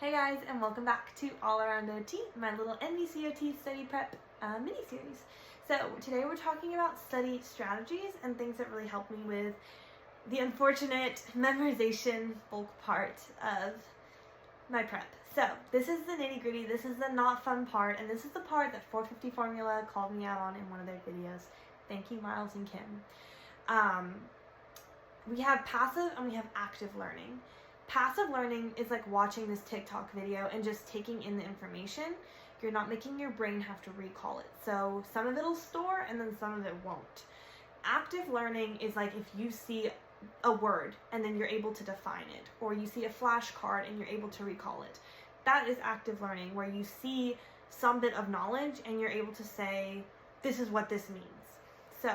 Hey guys, and welcome back to All Around OT, my little NBCOT study prep mini-series. So today we're talking about study strategies and things that really help me with the unfortunate memorization bulk part of my prep. So this is the nitty-gritty, this is the not fun part, and this is the part that 450 Formula called me out on in one of their videos. Thank you, Miles and Kim. We have passive and we have active learning. Passive learning is like watching this TikTok video and just taking in the information. You're not making your brain have to recall it. So some of it'll store and then some of it won't. Active learning is like if you see a word and then you're able to define it, or you see a flashcard and you're able to recall it. That is active learning, where you see some bit of knowledge and you're able to say, this is what this means. So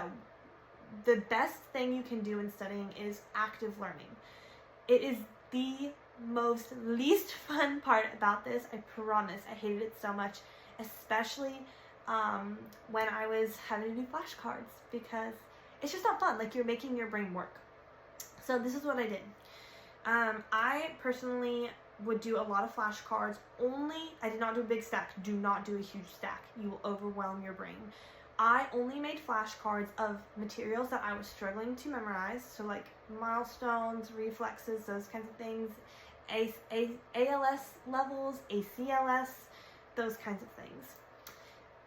the best thing you can do in studying is active learning. It is the most least fun part about this, I promise. I hated it so much, especially when I was having to do flashcards, because it's just not fun. Like, you're making your brain work. So this is what I did. I personally would do a lot of flashcards. I did not do a big stack. Do not do a huge stack. You will overwhelm your brain. I only made flashcards of materials that I was struggling to memorize, so like milestones, reflexes, those kinds of things, ALS levels, ACLS, those kinds of things.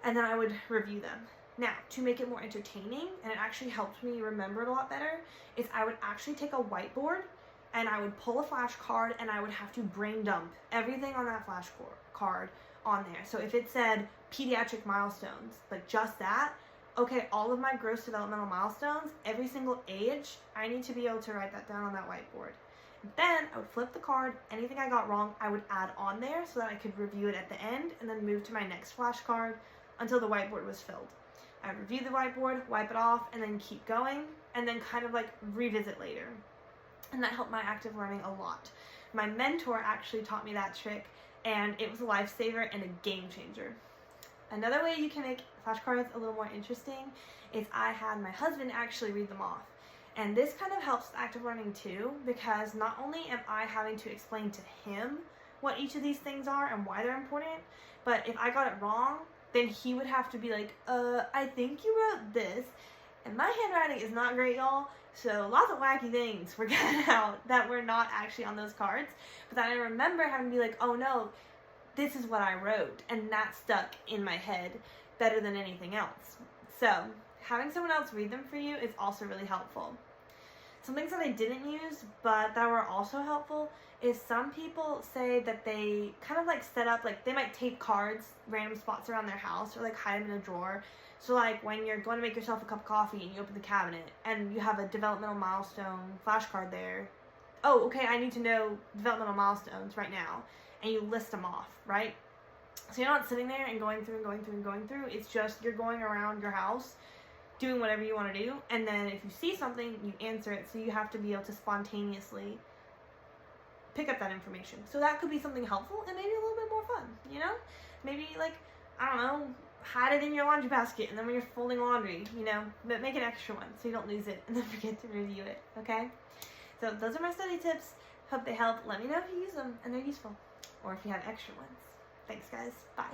And then I would review them. Now, to make it more entertaining, and it actually helped me remember it a lot better, is I would actually take a whiteboard and I would pull a flashcard and I would have to brain dump everything on that flashcard on there. So if it said pediatric milestones, like just that, okay, all of my gross developmental milestones, every single age, I need to be able to write that down on that whiteboard. Then I would flip the card, anything I got wrong, I would add on there so that I could review it at the end and then move to my next flashcard until the whiteboard was filled. I would review the whiteboard, wipe it off, and then keep going, and then kind of like revisit later. And that helped my active learning a lot. My mentor actually taught me that trick, and it was a lifesaver and a game changer. Another way you can make flashcards a little more interesting is I had my husband actually read them off. And this kind of helps with active learning too, because not only am I having to explain to him what each of these things are and why they're important, but if I got it wrong, then he would have to be like, I think you wrote this. And my handwriting is not great, y'all, so lots of wacky things were cut out that were not actually on those cards. But then I remember having to be like, oh no, this is what I wrote, and that stuck in my head better than anything else. So having someone else read them for you is also really helpful. Some things that I didn't use but that were also helpful is some people say that they kind of like set up, like they might tape cards random spots around their house or like hide them in a drawer. So like when you're going to make yourself a cup of coffee and you open the cabinet and you have a developmental milestone flashcard there. Oh, okay, I need to know developmental milestones right now. And you list them off, right? So you're not sitting there and going through and going through and going through. It's just you're going around your house doing whatever you want to do. And then if you see something, you answer it. So you have to be able to spontaneously pick up that information. So that could be something helpful and maybe a little bit more fun, you know? Maybe like, I don't know, hide it in your laundry basket, and then when you're folding laundry, you know, but make an extra one so you don't lose it and then forget to review it, okay? So those are my study tips. Hope they help. Let me know if you use them and they're useful, or if you have extra ones. Thanks guys, bye.